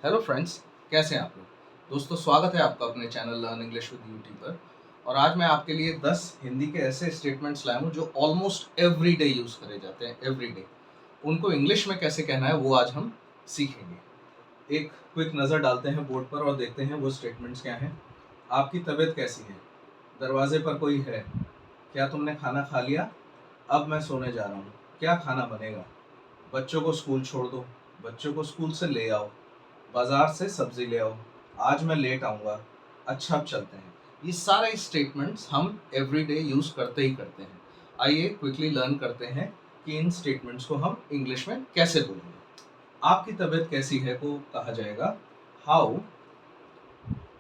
Hello friends, कैसे हैं आप लोग। दोस्तों, स्वागत है आपका अपने channel learn English with YouTube पर। और आज मैं आपके लिए 10 हिंदी के ऐसे स्टेटमेंट्स लाया हूँ जो ऑलमोस्ट एवरी डे यूज़ करे जाते हैं। एवरी डे उनको इंग्लिश में कैसे कहना है वो आज हम सीखेंगे। एक क्विक नज़र डालते हैं बोर्ड पर और देखते हैं वो स्टेटमेंट्स क्या हैं। आपकी तबीयत कैसी है? दरवाजे पर कोई है? क्या तुमने खाना खा लिया? अब मैं सोने जा रहा हूँ। क्या खाना बनेगा? बच्चों को स्कूल छोड़ दो। बच्चों को स्कूल से ले आओ। बाजार से सब्जी ले आओ। आज मैं लेट आऊँगा। अच्छा, अब चलते हैं। ये सारे स्टेटमेंट्स हम एवरीडे यूज़ करते ही करते हैं। आइए क्विकली लर्न करते हैं कि इन स्टेटमेंट्स को हम इंग्लिश में कैसे बोलेंगे। आपकी तबीयत कैसी है को कहा जाएगा how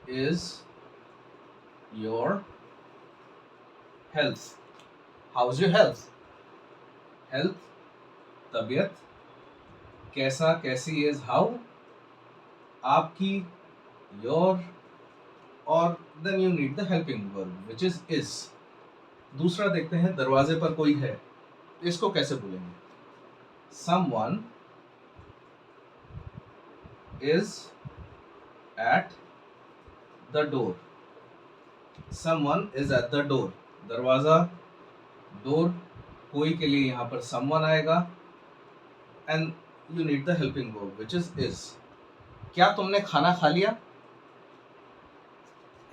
is your health. How is your health? Health, तबीयत, कैसा, कैसी इज हाउ, आपकी, योर, और then you need the helping verb which is. दूसरा देखते हैं, दरवाजे पर कोई है, इसको कैसे बोलेंगे? Someone is at the door. Someone is at the door. दरवाजा, डोर, कोई के लिए यहाँ पर someone आएगा and you need the helping verb which is. क्या तुमने खाना खा लिया?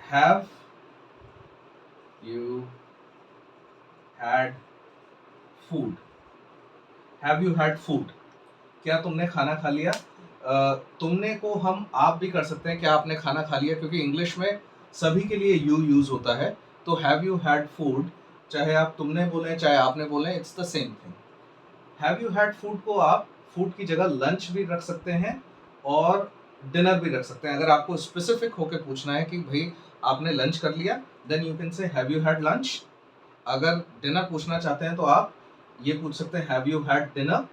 Have you had food? Have you had food? क्या तुमने खाना खा लिया? तुमने को हम आप भी कर सकते हैं, क्या आपने खाना खा लिया, क्योंकि इंग्लिश में सभी के लिए यू यूज होता है। तो हैव यू हैड फूड, चाहे आप तुमने बोले चाहे आपने बोले, it's the same thing. Have you had food को आप फूड की जगह लंच भी रख सकते हैं और डिनर भी रख सकते हैं। अगर आपको स्पेसिफिक होकर पूछना है कि भाई आपने लंच कर लिया, then you can say have you had lunch. अगर डिनर पूछना चाहते हैं तो आप ये पूछ सकते हैं have you had dinner.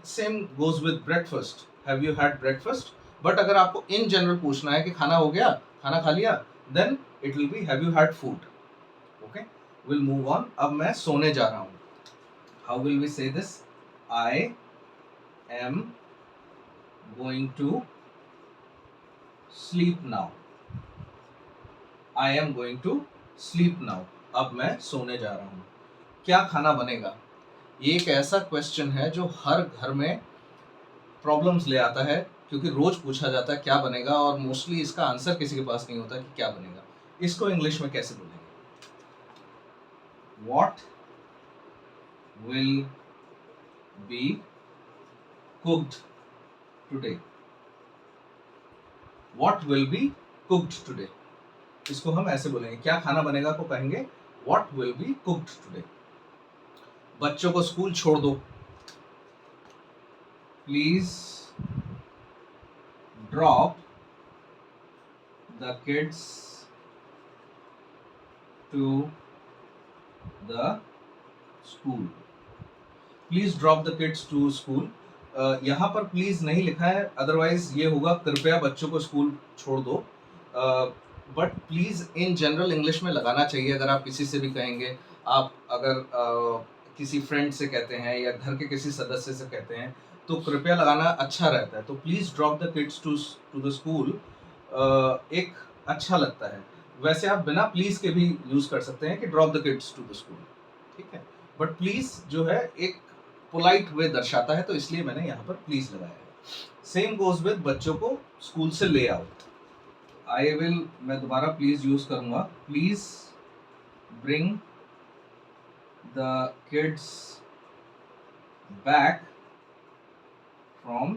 Same goes with breakfast, have you had breakfast. But अगर आपको इन जनरल पूछना है कि खाना हो गया, खाना खा लिया, then it will be have you had food. Okay, will move on. अब मैं सोने जा रहा हूँ। How will we say this? I am going to sleep now. I am going to sleep now. अब मैं सोने जा रहा हूँ। क्या खाना बनेगा? ये एक ऐसा क्वेश्चन है जो हर घर में प्रॉब्लम्स ले आता है, क्योंकि रोज पूछा जाता है क्या बनेगा, और मोस्टली इसका आंसर किसी के पास नहीं होता कि क्या बनेगा। इसको इंग्लिश में कैसे बोलेंगे? What will be cooked today? What will be cooked today? इसको हम ऐसे बोलेंगे, क्या खाना बनेगा को कहेंगे What will be cooked today? बच्चों को स्कूल छोड़ दो। Please drop the kids to the school. Please drop the kids to school. यहाँ पर प्लीज नहीं लिखा है, अदरवाइज ये होगा कृपया बच्चों को स्कूल छोड़ दो। But please in general English में लगाना चाहिए। अगर आप किसी से भी कहेंगे, आप अगर किसी फ्रेंड से कहते हैं या घर के किसी सदस्य से कहते हैं, तो कृपया लगाना अच्छा रहता है। तो please drop the kids to the school एक अच्छा लगता है। वैसे आप बिना प्लीज के भी यूज कर सकते हैं कि drop the kids to the school, ठीक है। बट प्लीज जो है एक पोलाइट वे दर्शाता है, तो इसलिए मैंने यहाँ पर प्लीज लगाया है। सेम गोज विद बच्चों को स्कूल से ले आओ। आई विल, मैं दोबारा प्लीज यूज करूंगा। Please bring the kids back from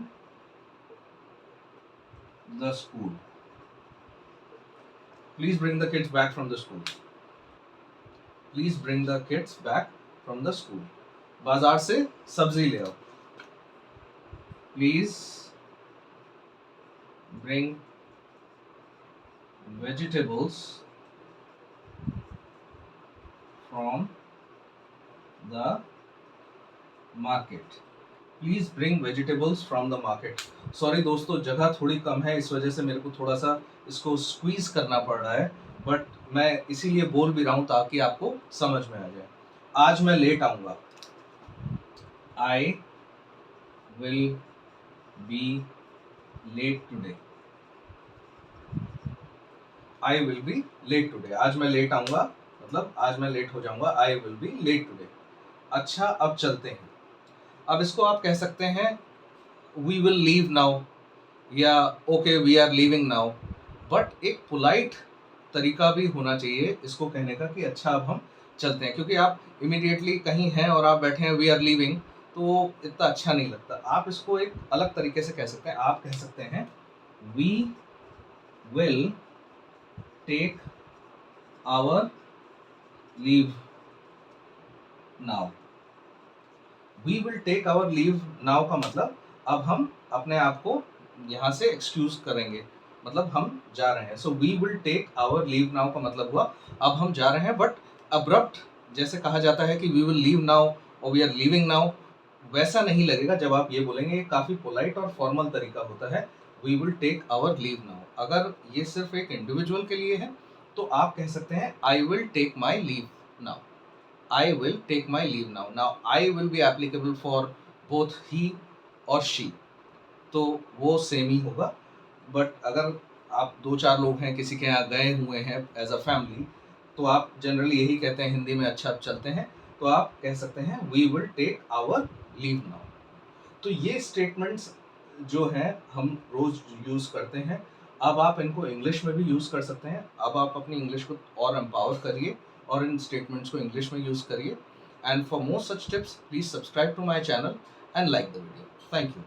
the school. Please bring the kids back from the school. Please bring the kids back from the school. बाजार से सब्जी ले आओ। Please bring vegetables from the market. Please bring vegetables from the market. Sorry दोस्तों, जगह थोड़ी कम है, इस वजह से मेरे को थोड़ा सा इसको स्क्वीज करना पड़ रहा है, बट मैं इसीलिए बोल भी रहा हूँ ताकि आपको समझ में आ जाए। आज मैं लेट आऊँगा। I will be late today, I will be late today, आज मैं लेट आऊंगा, मतलब आज मैं लेट हो जाऊंगा, I will be late today. अच्छा अब चलते हैं, अब इसको आप कह सकते हैं वी विल लीव नाउ या okay we are leaving now, but एक पोलाइट तरीका भी होना चाहिए इसको कहने का कि अच्छा अब हम चलते हैं, क्योंकि आप इमिडिएटली कहीं हैं और आप बैठे हैं वी आर लीविंग, तो इतना अच्छा नहीं लगता। आप इसको एक अलग तरीके से कह सकते हैं, आप कह सकते हैं we will take our leave now. We will take our leave now का मतलब अब हम अपने आप को यहाँ से एक्सक्यूज करेंगे, मतलब हम जा रहे हैं। So we will take our leave now का मतलब हुआ अब हम जा रहे हैं, बट अब्रप्ट जैसे कहा जाता है कि वी विल लीव नाउ और वी आर लीविंग नाउ, वैसा नहीं लगेगा जब आप ये बोलेंगे। ये काफ़ी पोलाइट और फॉर्मल तरीका होता है, we will take our leave now. अगर ये सिर्फ एक इंडिविजुअल के लिए है तो आप कह सकते हैं I will take my leave now, I will take my leave now. Now I will be applicable for both he और she, तो वो सेम ही होगा। बट अगर आप दो चार लोग हैं किसी के यहाँ गए हुए हैं एज अ फैमिली, तो आप जनरली यही कहते हैं हिंदी में अच्छा अब चलते हैं, तो आप कह सकते हैं we will take our leave now. तो ये स्टेटमेंट्स जो हैं हम रोज यूज़ करते हैं। अब आप इनको इंग्लिश में भी यूज़ कर सकते हैं। अब आप अपनी इंग्लिश को और एम्पावर करिए और इन स्टेटमेंट्स को इंग्लिश में यूज़ करिए। And for more such tips please subscribe to my channel and like the video. Thank you.